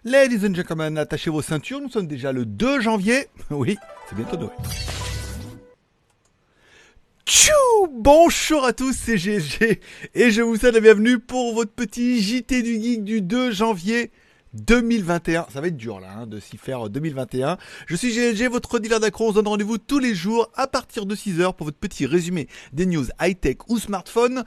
Ladies and gentlemen, attachez vos ceintures, nous sommes déjà le 2 janvier. Oui, c'est bientôt Noël. Tchou! Bonjour à tous, c'est GSG et je vous souhaite la bienvenue pour votre petit JT du Geek du 2 janvier 2021. Ça va être dur là, de s'y faire 2021. Je suis GSG, votre dealer d'accro. On se donne rendez-vous tous les jours à partir de 6h pour votre petit résumé des news high-tech ou smartphone,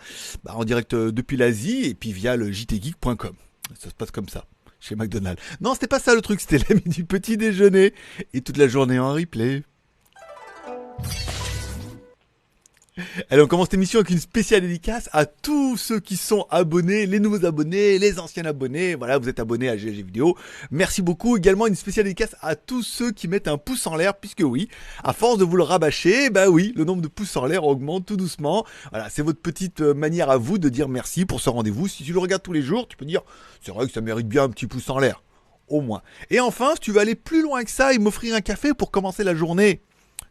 en direct depuis l'Asie et puis via le jtgeek.com. Ça se passe comme ça. Chez McDonald's. Non, c'était pas ça le truc, c'était l'ami du petit déjeuner et toute la journée en replay. Allez, on commence cette émission avec une spéciale dédicace à tous ceux qui sont abonnés, les nouveaux abonnés, les anciens abonnés. Voilà, vous êtes abonnés à GG Vidéo. Merci beaucoup. Également une spéciale dédicace à tous ceux qui mettent un pouce en l'air, puisque oui, à force de vous le rabâcher, bah oui, le nombre de pouces en l'air augmente tout doucement. Voilà, c'est votre petite manière à vous de dire merci pour ce rendez-vous. Si tu le regardes tous les jours, tu peux dire, c'est vrai que ça mérite bien un petit pouce en l'air. Au moins. Et enfin, si tu veux aller plus loin que ça et m'offrir un café pour commencer la journée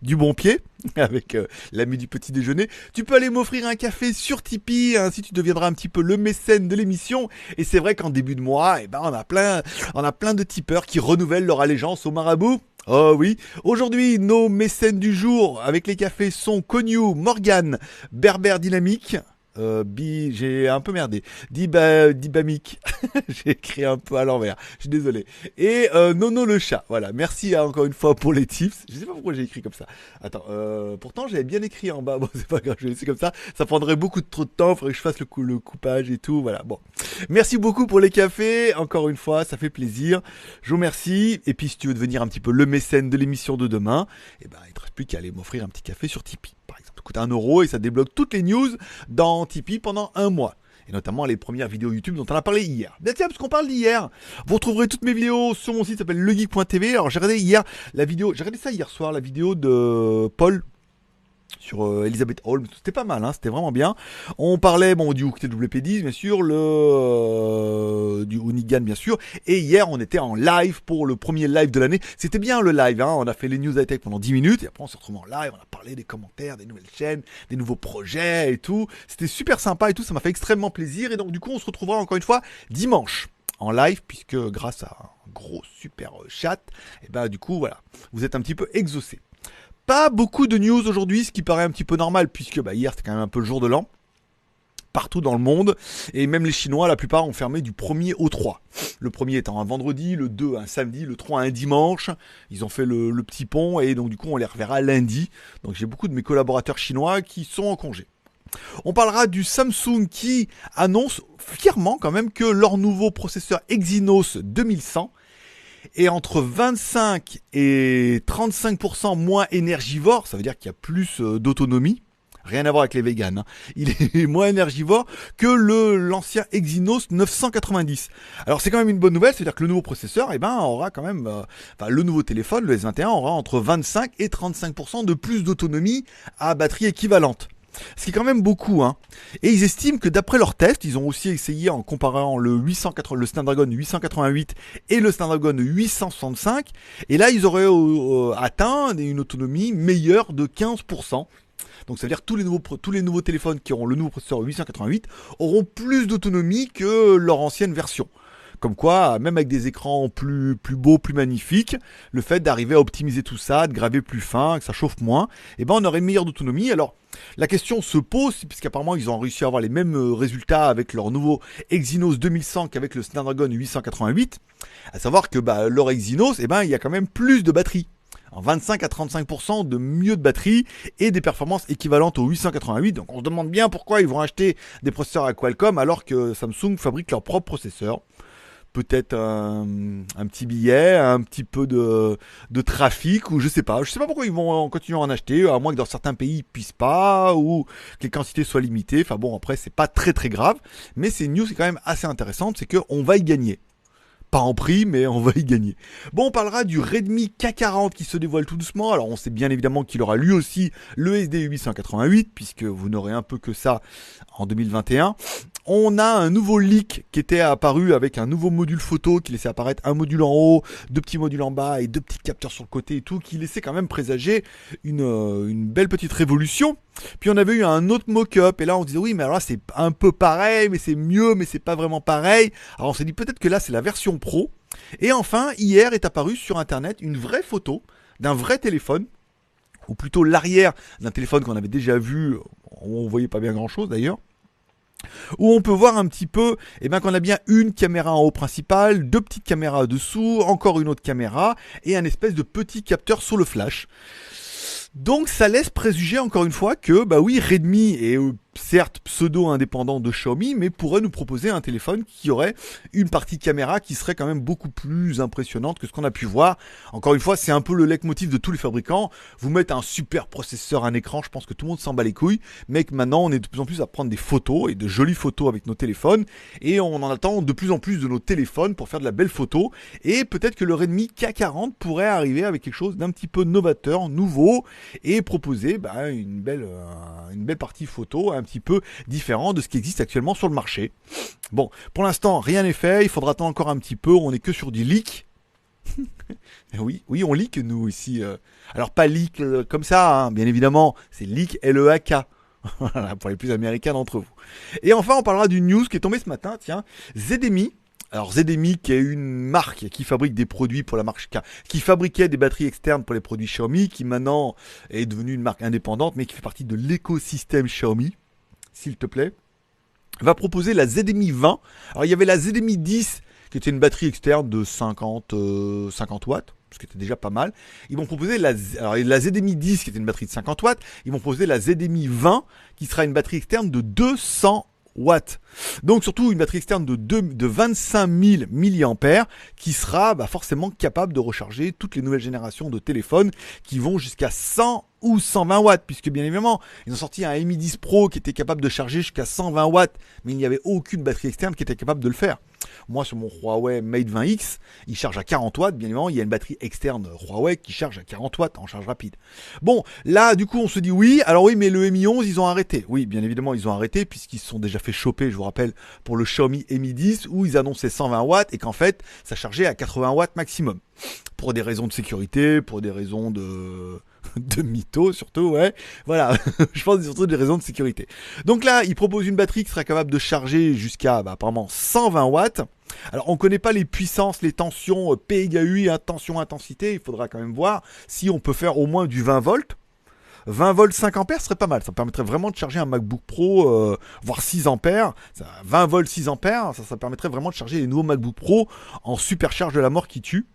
du bon pied, avec l'ami du petit déjeuner, tu peux aller m'offrir un café sur Tipeee, ainsi tu deviendras un petit peu le mécène de l'émission. Et c'est vrai qu'en début de mois, on a plein de tipeurs qui renouvellent leur allégeance au marabout. Oh oui, aujourd'hui nos mécènes du jour avec les cafés sont Cognou, Morgane, Berber Dynamique, j'ai un peu merdé. Dibamic. J'ai écrit un peu à l'envers. Je suis désolé. Et Nono le chat. Voilà. Merci encore une fois pour les tips. Je sais pas pourquoi j'ai écrit comme ça. Attends. Pourtant j'avais bien écrit en bas. Bon, c'est pas grave. Je vais laisser comme ça. Ça prendrait beaucoup trop de temps. Faudrait que je fasse le coupage et tout. Voilà. Bon. Merci beaucoup pour les cafés. Encore une fois, ça fait plaisir. Je vous remercie. Et puis si tu veux devenir un petit peu le mécène de l'émission de demain, il te reste plus qu'à aller m'offrir un petit café sur Tipeee. Par exemple, ça coûte 1€ et ça débloque toutes les news dans Tipeee pendant un mois. Et notamment les premières vidéos YouTube dont on a parlé hier. Bien tiens, parce qu'on parle d'hier. Vous retrouverez toutes mes vidéos sur mon site qui s'appelle legeek.tv. Alors j'ai regardé hier la vidéo, j'ai regardé ça hier soir, la vidéo de Paul sur Elisabeth Holmes. C'était pas mal, c'était vraiment bien. On parlait du WP10 bien sûr, du Unigan bien sûr. Et hier on était en live pour le premier live de l'année. C'était bien le live, on a fait les news high-tech pendant 10 minutes. Et après on s'est retrouvés en live, on a parlé des commentaires, des nouvelles chaînes, des nouveaux projets et tout. C'était super sympa et tout, ça m'a fait extrêmement plaisir. Et donc du coup on se retrouvera encore une fois dimanche en live, puisque grâce à un gros super chat, et du coup voilà, vous êtes un petit peu exaucés. Pas beaucoup de news aujourd'hui, ce qui paraît un petit peu normal, puisque hier c'était quand même un peu le jour de l'an, partout dans le monde, et même les Chinois, la plupart ont fermé du 1er au 3. Le 1er étant un vendredi, le 2 un samedi, le 3 un dimanche, ils ont fait le petit pont, et donc du coup on les reverra lundi. Donc j'ai beaucoup de mes collaborateurs chinois qui sont en congé. On parlera du Samsung qui annonce fièrement quand même que leur nouveau processeur Exynos 2100 est entre 25 et 35% moins énergivore, ça veut dire qu'il y a plus d'autonomie, rien à voir avec les véganes, il est moins énergivore que l'ancien Exynos 990. Alors c'est quand même une bonne nouvelle, c'est-à-dire que le nouveau processeur, aura quand même, le nouveau téléphone, le S21, aura entre 25 et 35% de plus d'autonomie à batterie équivalente. Ce qui est quand même beaucoup, Et ils estiment que d'après leurs tests, ils ont aussi essayé en comparant le Snapdragon 888 et le Snapdragon 865, et là ils auraient atteint une autonomie meilleure de 15%. Donc ça veut dire que tous les nouveaux téléphones qui auront le nouveau processeur 888 auront plus d'autonomie que leur ancienne version. Comme quoi, même avec des écrans plus beaux, plus magnifiques, le fait d'arriver à optimiser tout ça, de graver plus fin, que ça chauffe moins, on aurait une meilleure autonomie. Alors, la question se pose, puisqu'apparemment ils ont réussi à avoir les mêmes résultats avec leur nouveau Exynos 2100 qu'avec le Snapdragon 888, à savoir que leur Exynos, il y a quand même plus de batterie. En 25 à 35% de mieux de batterie et des performances équivalentes au 888. Donc on se demande bien pourquoi ils vont acheter des processeurs à Qualcomm alors que Samsung fabrique leur propre processeur. Peut-être un petit billet, un petit peu de trafic, ou je sais pas pourquoi ils vont continuer à en acheter, à moins que dans certains pays ils puissent pas, ou que les quantités soient limitées. Enfin bon, après c'est pas très très grave, mais c'est une news qui est quand même assez intéressante, c'est qu'on va y gagner. Pas en prix, mais on va y gagner. Bon, on parlera du Redmi K40 qui se dévoile tout doucement. Alors, on sait bien évidemment qu'il aura lui aussi le SD 888, puisque vous n'aurez un peu que ça en 2021. On a un nouveau leak qui était apparu avec un nouveau module photo qui laissait apparaître un module en haut, 2 petits modules en bas et 2 petits capteurs sur le côté et tout, qui laissait quand même présager une belle petite révolution. Puis on avait eu un autre mock-up et là on se disait oui mais alors là c'est un peu pareil mais c'est mieux mais c'est pas vraiment pareil. Alors on s'est dit peut-être que là c'est la version pro Et enfin, hier est apparue sur internet une vraie photo d'un vrai téléphone, ou plutôt l'arrière d'un téléphone qu'on avait déjà vu, on voyait pas bien grand chose d'ailleurs, où on peut voir un petit peu qu'on a bien une caméra en haut principale, deux petites caméras dessous, encore une autre caméra, et un espèce de petit capteur sur le flash. Donc ça laisse préjuger encore une fois que oui, Redmi est certes pseudo-indépendant de Xiaomi, mais pourrait nous proposer un téléphone qui aurait une partie caméra qui serait quand même beaucoup plus impressionnante que ce qu'on a pu voir. Encore une fois, c'est un peu le leitmotiv de tous les fabricants. Vous mettez un super processeur, un écran, je pense que tout le monde s'en bat les couilles, mais que maintenant on est de plus en plus à prendre des photos, et de jolies photos avec nos téléphones, et on en attend de plus en plus de nos téléphones pour faire de la belle photo, et peut-être que le Redmi K40 pourrait arriver avec quelque chose d'un petit peu novateur, nouveau, et proposer une belle partie photo un petit peu différent de ce qui existe actuellement sur le marché. Bon, pour l'instant, rien n'est fait, il faudra attendre encore un petit peu, on n'est que sur du leak. oui, on leak nous ici. Alors pas leak comme ça, hein, bien évidemment, c'est leak L-E-A-K. Voilà, pour les plus américains d'entre vous. Et enfin, on parlera d'une news qui est tombée ce matin, tiens, ZDMI. Alors ZDMI qui est une marque qui fabrique des produits pour la marque qui fabriquait des batteries externes pour les produits Xiaomi, qui maintenant est devenue une marque indépendante, mais qui fait partie de l'écosystème Xiaomi, s'il te plaît, va proposer la ZDMI 20. Alors il y avait la ZDMI 10 qui était une batterie externe de 50 watts, ce qui était déjà pas mal. Ils vont proposer la ZDMI 10 qui était une batterie de 50 watts, ils vont proposer la ZDMI 20 qui sera une batterie externe de 200 watts. Donc surtout une batterie externe de 25 000 mAh qui sera forcément capable de recharger toutes les nouvelles générations de téléphones qui vont jusqu'à 100 ou 120 watts, puisque bien évidemment ils ont sorti un Mi 10 Pro qui était capable de charger jusqu'à 120 watts, mais il n'y avait aucune batterie externe qui était capable de le faire. Moi sur mon Huawei Mate 20X, il charge à 40 watts, bien évidemment il y a une batterie externe Huawei qui charge à 40 watts en charge rapide. Bon, là du coup on se dit oui, alors oui mais le Mi 11 ils ont arrêté. Oui, bien évidemment ils ont arrêté puisqu'ils se sont déjà fait choper, je vous rappelle, pour le Xiaomi Mi 10 où ils annonçaient 120 watts et qu'en fait ça chargeait à 80 watts maximum. Pour des raisons de sécurité, pour des raisons de mytho surtout, ouais. Voilà, je pense surtout des raisons de sécurité. Donc là, ils proposent une batterie qui sera capable de charger jusqu'à apparemment 120 watts. Alors on connaît pas les puissances, les tensions P égale U, tension, intensité, il faudra quand même voir si on peut faire au moins du 20 volts. 20 volts 5 ampères serait pas mal, ça permettrait vraiment de charger un MacBook Pro, voire 6 ampères. 20 volts 6 ampères, ça permettrait vraiment de charger les nouveaux MacBook Pro en supercharge de la mort qui tue.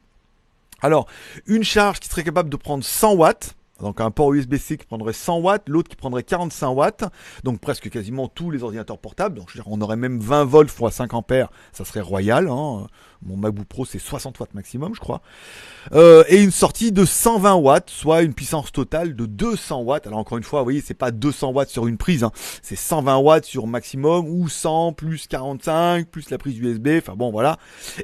Alors, une charge qui serait capable de prendre 100 watts, donc un port USB-C qui prendrait 100 watts, l'autre qui prendrait 45 watts, donc presque quasiment tous les ordinateurs portables. Donc je veux dire, on aurait même 20 volts x 5 ampères, ça serait royal. Hein. Mon MacBook Pro c'est 60 watts maximum, je crois. Et une sortie de 120 watts, soit une puissance totale de 200 watts. Alors encore une fois, vous voyez, c'est pas 200 watts sur une prise, hein. C'est 120 watts sur maximum, ou 100 plus 45, plus la prise USB, enfin bon voilà.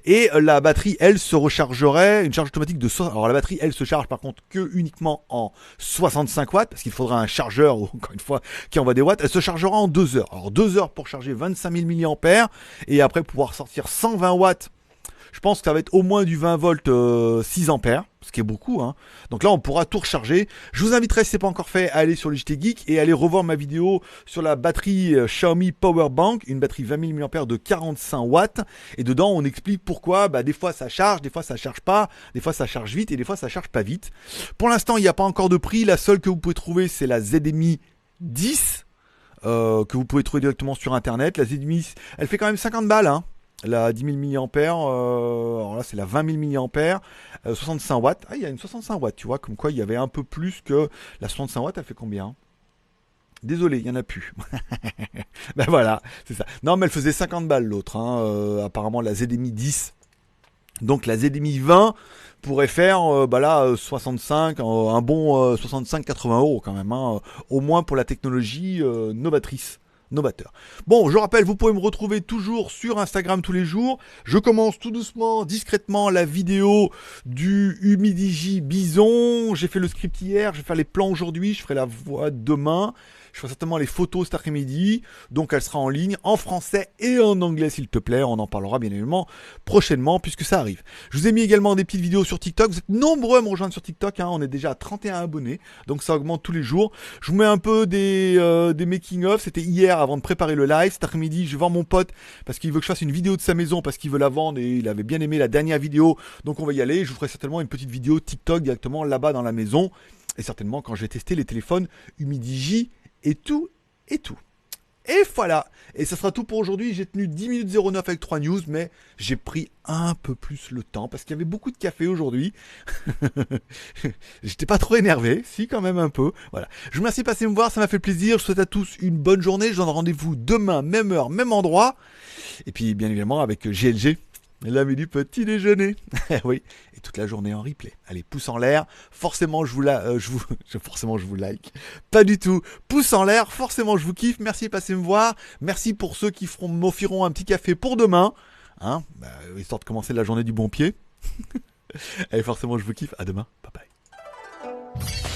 Et la batterie, elle, se rechargerait, une charge automatique de 60. Alors la batterie, elle, se charge par contre que uniquement en 65 watts, parce qu'il faudra un chargeur, encore une fois, qui envoie des watts. Elle se chargera en 2 heures. Alors 2 heures pour charger 25 000 mAh, et après pouvoir sortir 120 watts. Je pense que ça va être au moins du 20 volts 6 ampères, ce qui est beaucoup. Hein. Donc là, on pourra tout recharger. Je vous inviterai, si ce n'est pas encore fait, à aller sur le JT Geek et aller revoir ma vidéo sur la batterie Xiaomi Power Bank, une batterie 20 000 mAh de 45 watts. Et dedans, on explique pourquoi des fois ça charge, des fois ça charge pas, des fois ça charge vite et des fois ça charge pas vite. Pour l'instant, il n'y a pas encore de prix. La seule que vous pouvez trouver, c'est la ZDMI 10, que vous pouvez trouver directement sur Internet. La ZDMI, elle fait quand même 50 balles, hein. La 10 000 mAh, alors là c'est la 20 000 mAh, 65 watts. Ah, il y a une 65 watts, tu vois, comme quoi il y avait un peu plus que la 65 watts, elle fait combien? Désolé, il n'y en a plus. Ben voilà, c'est ça. Non, mais elle faisait 50 balles l'autre, hein, apparemment la ZDMI 10. Donc la ZDMI 20 pourrait faire 65, un bon 65-80 € quand même, hein, au moins pour la technologie novatrice. Novateur. Bon, je rappelle, vous pouvez me retrouver toujours sur Instagram tous les jours. Je commence tout doucement, discrètement, la vidéo du Humidigi Bison. J'ai fait le script hier, je vais faire les plans aujourd'hui, je ferai la voix demain. Je ferai certainement les photos cet après-midi. Donc elle sera en ligne en français et en anglais s'il te plaît. On en parlera bien évidemment prochainement puisque ça arrive. Je vous ai mis également des petites vidéos sur TikTok. Vous êtes nombreux à me rejoindre sur TikTok. On est déjà à 31 abonnés. Donc ça augmente tous les jours. Je vous mets un peu des making-of. C'était hier avant de préparer le live. Cet après-midi, je vais voir mon pote parce qu'il veut que je fasse une vidéo de sa maison parce qu'il veut la vendre et il avait bien aimé la dernière vidéo. Donc on va y aller. Je vous ferai certainement une petite vidéo TikTok directement là-bas dans la maison. Et certainement quand je vais tester les téléphones Humidigi et tout. Et voilà. Et ça sera tout pour aujourd'hui. J'ai tenu 10 minutes 09 avec 3 news, mais j'ai pris un peu plus le temps parce qu'il y avait beaucoup de café aujourd'hui. J'étais pas trop énervé, si quand même un peu. Voilà. Je vous remercie de passer me voir, ça m'a fait plaisir. Je vous souhaite à tous une bonne journée. Je vous donne rendez-vous demain, même heure, même endroit. Et puis bien évidemment avec GLG. L'ami du petit déjeuner. Oui, et toute la journée en replay. Allez, pouce en l'air. Forcément, forcément, je vous like. Pas du tout. Pouce en l'air. Forcément, je vous kiffe. Merci de passer me voir. Merci pour ceux qui m'offriront un petit café pour demain. Histoire de commencer la journée du bon pied. Allez, forcément, je vous kiffe. À demain. Bye bye.